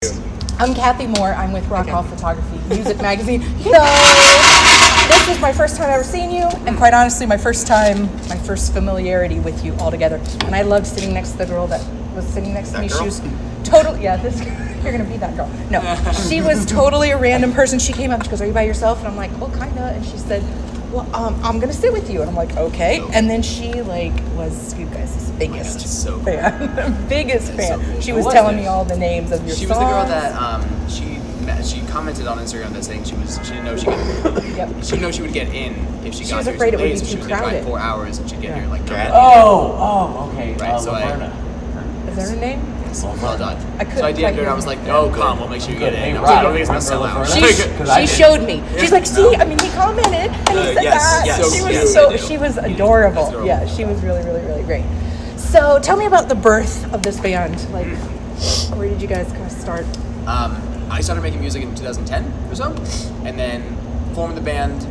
I'm Kathy Moore. I'm with Rock Hall Photography Music Magazine. So this is my first time ever seeing you, and quite honestly, my first familiarity with you altogether. And I loved sitting next to the girl that was sitting next to me. Girl? She was totally, you're gonna be that girl. No, she was totally a random person. She came up, she goes, "Are you by yourself?" And I'm like, "Well, kinda." And she said, "Well, I'm gonna sit with you." And I'm like, "Okay." And then she was you guys' biggest fan, biggest fan. So she was telling me all the names of your songs. She was the girl that she commented on Instagram that saying she didn't know she would get in if she got here. She was afraid it would be too She was crowded. gonna drive 4 hours and she'd get here like. Okay. Right, so Is there a name? Well done. I So I DM'd her and I was like, "Oh, come, we'll make sure you get in." Hey, I was like, "I don't Rob, think it's gonna sell out." She showed me. She's like, "See, I mean, he commented and he said that." She was adorable. Yeah, she was really, really, really great. So tell me about the birth of this band. Like, where did you guys kind of start? I started making music in 2010 or so, and then formed the band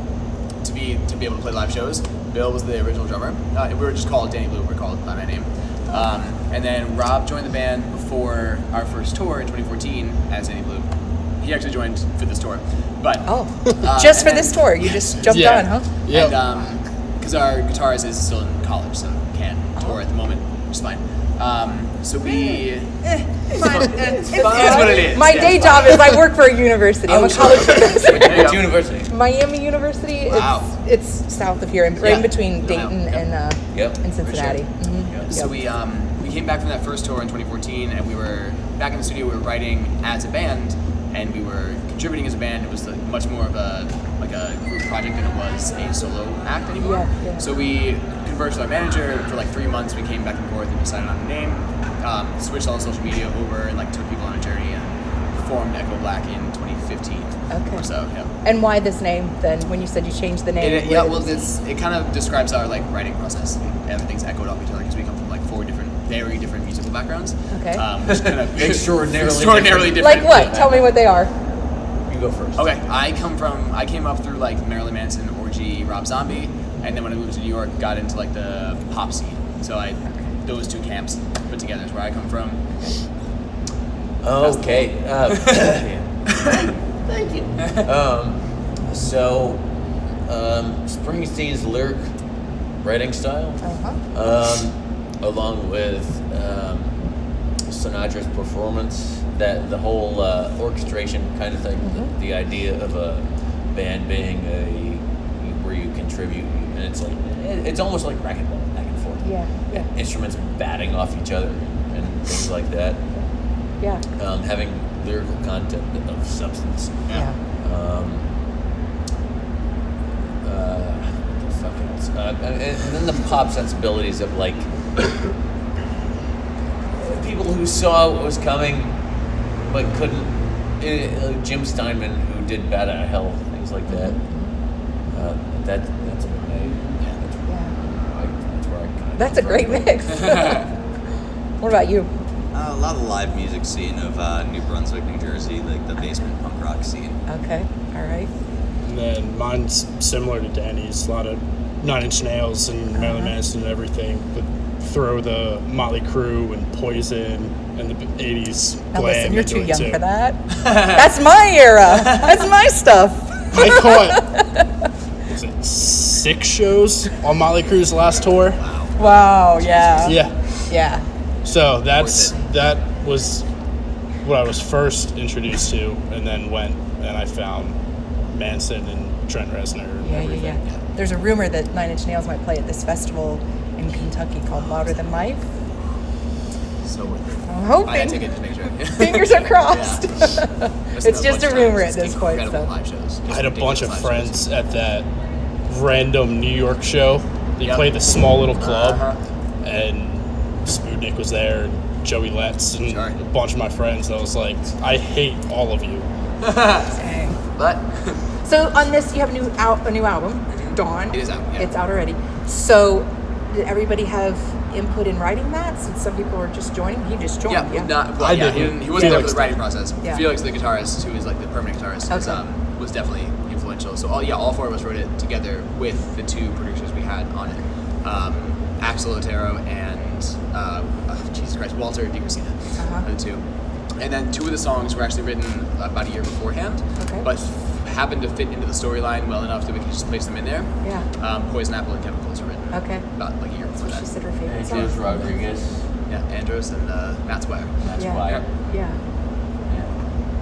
to be able to play live shows. Bill was the original drummer. We were just called Danny Blue. We were called by my name. And then Rob joined the band before our first tour in 2014 as Danny Blue. He actually joined for this tour, but just for this tour, you just jumped on, huh? Yeah. And because our guitarist is still in college, so can't tour at the moment, which is fine. So we. It's what it is. My day job is I work for a university. I'm a college professor. Which university? Miami University. Wow. It's south of here, right in between Dayton and Cincinnati. Sure. Mm-hmm. So we came back from that first tour in 2014, and we were back in the studio. We were writing as a band, and we were contributing as a band. It was much more of a group project than it was a solo act anymore. Yeah. So we conversed with our manager for like 3 months. We came back and forth and decided on a name. Switched all the social media over and took people on a journey and formed Echo Black in 2015. Okay. Or so, yeah. And why this name then? When you said you changed the name? It kind of describes our writing process. Everything's echoed off each other because we come from 4 very different musical backgrounds. Okay. Which kind of extraordinarily different. Like what? Tell me what they are. You go first. Okay, I came up through Marilyn Manson, Orgy, Rob Zombie, and then when I moved to New York, got into the pop scene. So those 2 camps put together is where I come from. Okay. Thank you. Springsteen's lyric writing style, along with Sinatra's performance, that the whole orchestration kind of thing, the idea of a band being where you contribute, and it's almost like racquetball, back and forth. Yeah. Instruments batting off each other and things like that. Yeah. Having lyrical content of substance. Yeah. What the fuck else? And then the pop sensibilities of people who saw what was coming but couldn't. Jim Steinman, who did Bat Out of Hell, things like that. That's where I kind of. That's a great mix. What about you? A lot of the live music scene of New Brunswick, New Jersey, the basement punk rock scene. Okay, all right. And then mine's similar to Danny's. A lot of 9 Inch Nails and Marilyn Manson and everything. But throw the Motley Crue and Poison and the 80s Now glam listen, you're too into it, young for that. That's my era. That's my stuff. I caught 6 shows on Motley Crue's last tour. Wow, yeah. Yeah. So that was what I was first introduced to, and then went and I found Manson and Trent Reznor and everything. Yeah. There's a rumor that 9 Inch Nails might play at this festival in Kentucky called Louder Than Life. So I'm hoping. I take it to make sure. Fingers are crossed. It's just a rumor at this point. Incredible live shows. I had a bunch of friends at that random New York show. They played the small little club, and Sputnik was there, and Joey Letts, and a bunch of my friends. I was like, I hate all of you. Dang. But So on this, you have a new album, Dawn. it is out. Yeah. It's out already. So did everybody have input in writing that? Since some people were just joining, he just joined. He wasn't there for the writing process. Felix, the guitarist, who is the permanent guitarist, was definitely influential. So all 4 of us wrote it together with the 2 producers we had on it, Axel Otero and Jesus Christ, Walter DiCristina, the 2. And then 2 of the songs were actually written about a year beforehand, Okay. but happened to fit into the storyline well enough that we could just place them in there. Yeah. Poison Apple and Chemicals were written Okay. about like a year before She that. said her favorite Andrews song. Rodriguez. Yeah, Andros and Matt Squire. That's Yeah. why. Yeah.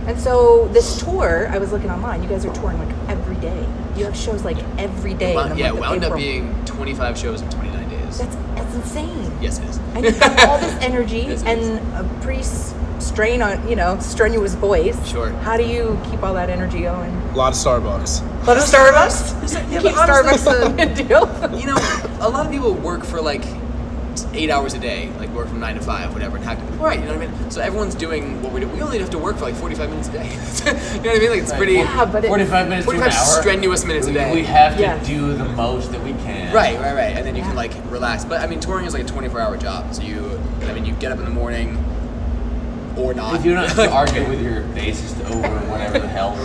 And so this tour, I was looking online. You guys are touring like every day. You have shows like every day. in the Yeah, month of wound up April. being 25 shows in 29 days. That's insane. Yes, it is. And you have all this energy Yes, it and is. a pretty strain on, strenuous voice. Sure. How do you keep all that energy going? A lot of Starbucks. A lot of Starbucks? Yeah, Keep but honestly, Starbucks a deal? You know, a lot of people work for like 8 hours a day, like work from 9 to 5, whatever, and have to, right, you know what I mean? So everyone's doing what we do. We only have to work for like 45 minutes a day. You know what I mean? Like it's pretty, Yeah, but 45 minutes to an 45 hour. strenuous minutes a day. We have to Yes. do the most that we can. Right. And then you Yeah. can like relax. But I mean, touring is like a 24-hour job. So you get up in the morning or not. If you don't have to argue with your bassist over whatever the hell,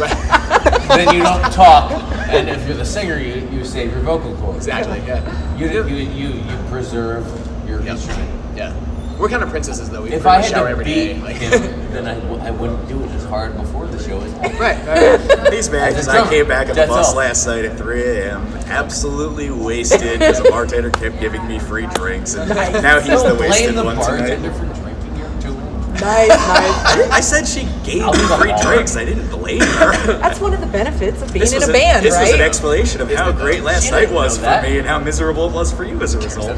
then you don't talk. And if you're the singer, you save your vocal cords. Exactly, yeah. You preserve your Yep. instrument. Yeah. We're kind of princesses though. We If pretty I much had shower to every beat day. Like, him, then I wouldn't do it as hard before the show as happened. right. He's mad because That's I came back on the that's bus all. last night at 3 a.m. absolutely wasted because the bartender kept giving me free drinks, and Nice. now he's the Don't blame wasted the one bartender tonight. for drinking your tune. Nice. I said she gave I'll me be the free bar. drinks. I didn't blame her. That's one of the benefits of being This in was a band, this was an right? explanation of how great last You night didn't was know for that. me and how miserable it was for you as a result.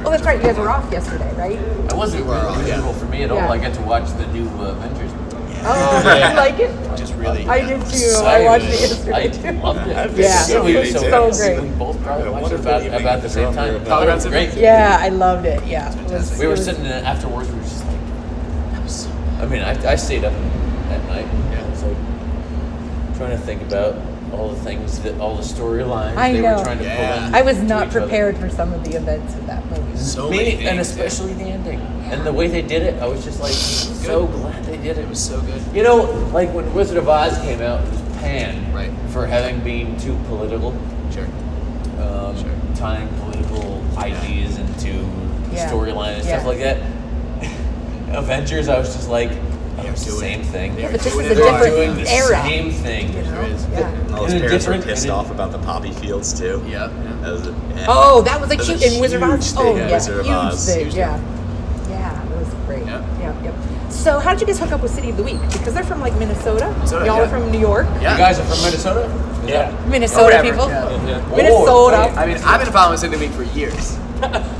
Oh, that's right. You guys were off yesterday, right? It wasn't miserable for me at all. Yeah. I got to watch the new Avengers movie. Oh, did you like it? Just really. I did too. I watched it yesterday too. I loved it. Yeah. So we It was so so good. great. We both probably Yeah, watched it wonderful about evening the with same the time. drummer. Oh, it was great. Yeah, I loved it. Yeah. It was, We it were was- sitting in afterwards. We were just like, I mean, I stayed up at night. Yeah. I was like trying to think about all the things all the storylines I they know. were trying to Yeah. pull in. I was to not each other. prepared for some of the events in that movie. So many things. And especially the ending and the way they did it. I was just like so glad they did it. It was so good. You know, like when Wizard of Oz came out, it was panned Right. for having been too political, Sure. tying political ideas into the Yeah. storyline and stuff Yeah. like that. Avengers, I was just like, oh, They're it's the doing same it. thing. They're But this doing is a it. They are different doing the era. same thing. You know? There is. Yeah. And all In his a parents were different- pissed in a- off about the poppy fields too. Yeah. That was Oh, that was a That was cute a in Wizard of Oz. huge Oh, thing in yeah, Wizard of huge Oz. thing. Huge Yeah, yeah, that was great. Yeah. Yep. So, how did you guys hook up with City of the Week? Because they're from like Minnesota. Minnesota, Y'all yeah. are from New York. Yeah. You guys are from Minnesota? Yeah. Minnesota Whatever, people. yeah. Minnesota. I mean, I've been following City of the Week for years.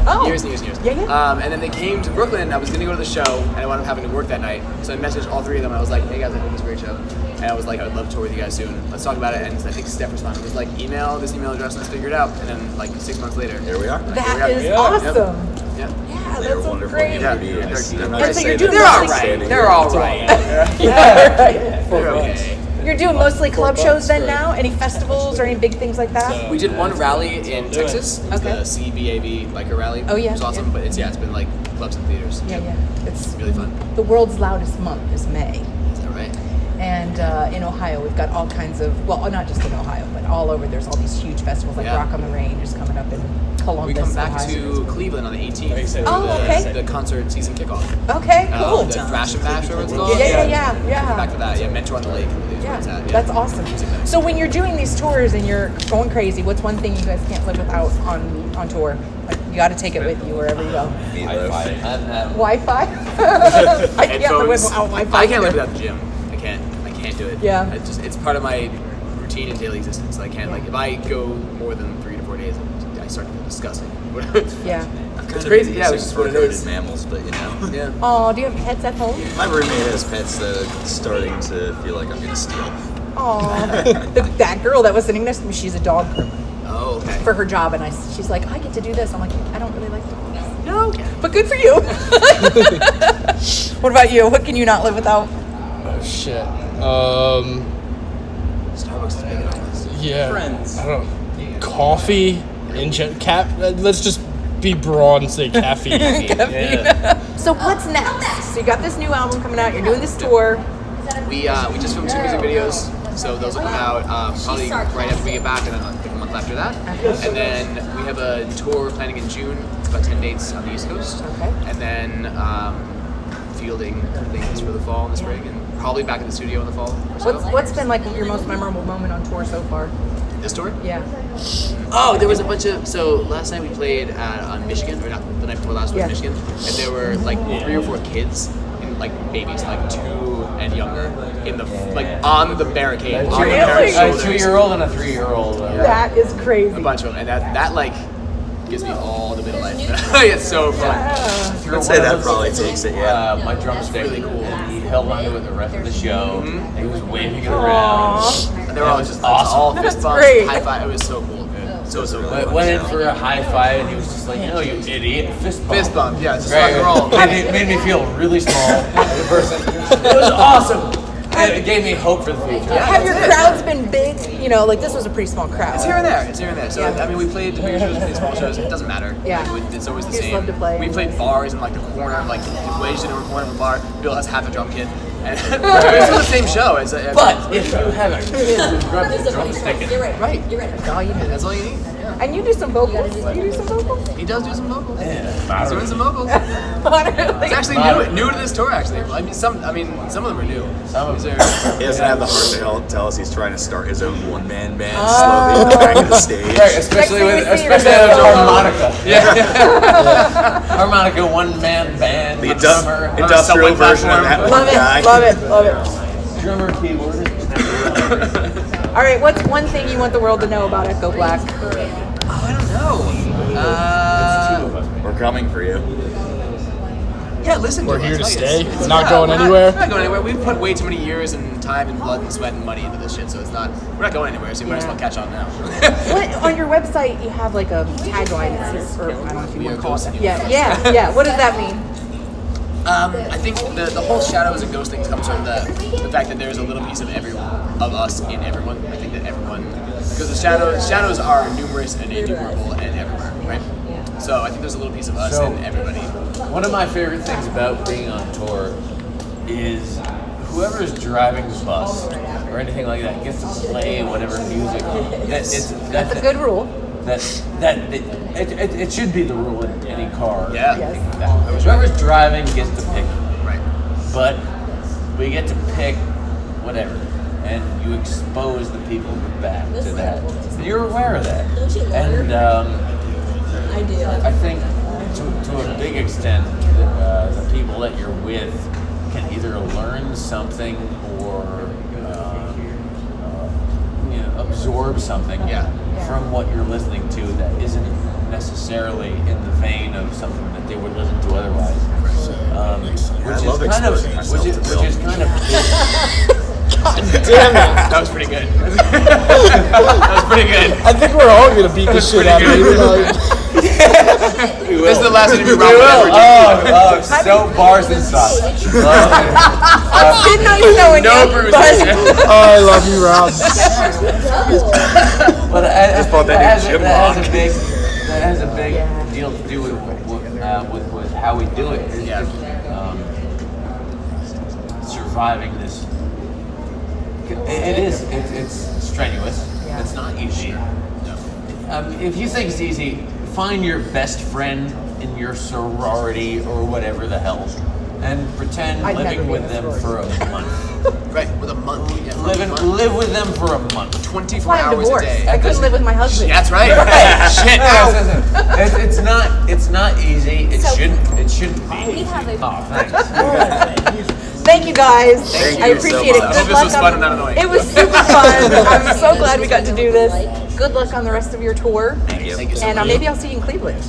Oh. Years and years and years. Yeah, yeah. And then they came to Brooklyn. I was going to go to the show, and I wound up having to work that night. So I messaged all 3 of them. I was like, hey guys, I think it's a great show. And I was like, I would love to tour with you guys soon. Let's talk about it. And I think Steph responded. It was like, email this email address and let's figure it out. And then like 6 months later. Here we are. That is Yeah. awesome. Yeah. Yeah, They were that's so wonderful great. Yeah. interviews. Yeah. I'm not And gonna so say you're that doing They're all mostly- standing right. They're here. all right. Yeah, right. They're okay. You're doing mostly club shows then now? Any festivals or any big things like that? We did one rally in Texas. It was Okay. the CBAV biker rally. Oh, yeah, It was awesome, yeah. but it's been like clubs and theaters. Yeah, yeah. It's Really fun. the world's loudest month is May. Is that right? And in Ohio, we've got all kinds of, well, not just in Ohio, but all over. There's all these huge festivals like Yeah. Rock on the Range is coming up in Columbus. We come back Ohio. to Cleveland on the 18th for Oh, okay. the concert season kickoff. Okay, cool. The Thrash and Bash, or what it's called. Yeah. Come back to that. Yeah, Mentor on the Lake. Is where it's at. Yeah. That's awesome. Music night. So when you're doing these tours and you're going crazy, what's one thing you guys can't live without on tour? Like you got to take it with you wherever you go. Wi-Fi. I can't live without Wi-Fi. I can't live without the gym. I can't do it. Yeah. It's part of my routine and daily existence. I can't like if I go more than 3 to 4 days, I start to feel disgusting. Yeah. It's crazy. Yeah, it's just what it Fur-coated is. mammals, but you know. Yeah. Oh, do you have pets at home? My roommate has pets that are starting to feel like I'm gonna steal. Oh, that girl that was sitting next to me, she's a dog groomer Oh, okay. for her job, and she's like, I get to do this. I'm like, I don't really like dogs. No, but good for you. What about you? What can you not live without? Oh shit. Starbucks is big in office. Yeah. Friends. I don't know. Coffee. Let's just be broad and say caffeine. So what's next? So you got this new album coming out. You're doing this tour. We just filmed 2 music videos, so those will come out probably right after we get back, and then like a month after that. And then we have a tour we're planning in June. It's about 10 dates on the East Coast. Okay. And then a fielding things for the fall and the spring, and probably back in the studio in the fall. Or so. What's been like your most memorable moment on tour so far? This tour? Yeah. Oh, there was a bunch of. So last night we played on Michigan, or not the night before last was Yeah. Michigan, and there were like 3 or 4 kids, and like babies, like 2 and younger, in the like on the barricade, on the Really? parents' A shoulders. 2-year-old and a 3-year-old. That is crazy. A bunch of them, and that like gives me all the middle life. It's so fun. I'd say that probably takes it, yeah. My drumstick, really cool. and he held onto it the rest of the show. And he was waving it around. And they were all just awesome. all fist bumps, great. high five. It was so cool. So cool. Went in for a high five, and he was just like, "No, you idiot!" Fist bump. Fist bump, yeah, just Right. rock and roll. Made me feel really small as a person. It was awesome. And it gave me hope for the future. Yeah, Have your that's it. crowds been big? You know, like this was a pretty small crowd. It's here and there. It's here and there. So Yeah. I mean, we played big shows, we played small shows. It doesn't matter. Yeah. Like, it's always the You just same. love to play. We played bars in like the corner, like wedged into a corner of a bar. Bill has half a drum kit, and it's still the same show. But if you have a kid who grabs a drumstick, and right, That's all you need. that's all you need. Yeah. And you do some vocals. You do some vocals. He does do some vocals. Yeah. He's doing some vocals. It's actually new to this tour. Actually, I mean, some of them are new. Some of These them. are- He doesn't have the heart to tell us he's trying to start his own one-man band slowly in the back of the stage. Right, especially Next with thing we see, especially you're with gonna harmonica. Yeah. Harmonica, one-man band, The drummer, industrial subway version of that platform. Love one guy. it. Love it. Love it. drummer, keyboardist. All right. What's one thing you want the world to know about Echo Black? I don't know. We're coming for you. Yeah, listen. We're to here us. to Like, stay. it's- It's not yeah, going we're anywhere. We're not going anywhere. We've put way too many years and time and blood and sweat and money into this shit, so it's not. We're not going anywhere. So you might as well catch on now. What, on your website, you have like a tagline that says, or I don't know if you We want are to call it ghosting that. you. Yeah. What does that mean? I think the whole shadows and ghost thing comes from the fact that there's a little piece of us in everyone. I think that everyone, because the shadows are numerous and innumerable and everywhere, right? So I think there's a little piece of us So- in everybody. One of my favorite things about being on tour is whoever's driving the bus or anything like that gets to play whatever music. That's a good rule. It should be the rule in any car. Yeah. Yes. Whoever's driving gets to pick, Right. but we get to pick whatever, and you expose the people back to that. And you're aware of that, and I think to a big extent, the people that you're with can either learn something or absorb something Yeah. from what you're listening to that isn't necessarily in the vein of something that they would listen to otherwise. I love exposing myself to Bill. Which is kind of Damn it. That was pretty good. That was pretty good. I think we're all gonna beat the shit out of you. Like, This is the last interview Rob We will will. ever do. So bars and sausage. Did not know it No yet, bruises. oh, I love you, Rob. But Just bought that new gym lock. that has a big deal to do with how we do it. Yeah. Surviving this. It's strenuous. Yeah. It's not easy. If you think it's easy, find your best friend in your sorority or whatever the hell, and pretend I'd never living be with in a them for a month. Right, with a month. Yeah, Live with them for a month. 24 Why I'm hours a divorced. day. I couldn't live with my husband. That's right. Shit. It's not easy. It shouldn't be. Oh, thanks. Thank you guys. Thank I you so appreciate it. much. Good I hope this luck was on- fun and not annoying. It was super fun. I'm so glad we got to do this. Good luck on the rest of your tour. Thank you. Thank you so And much. maybe I'll see you in Cleveland.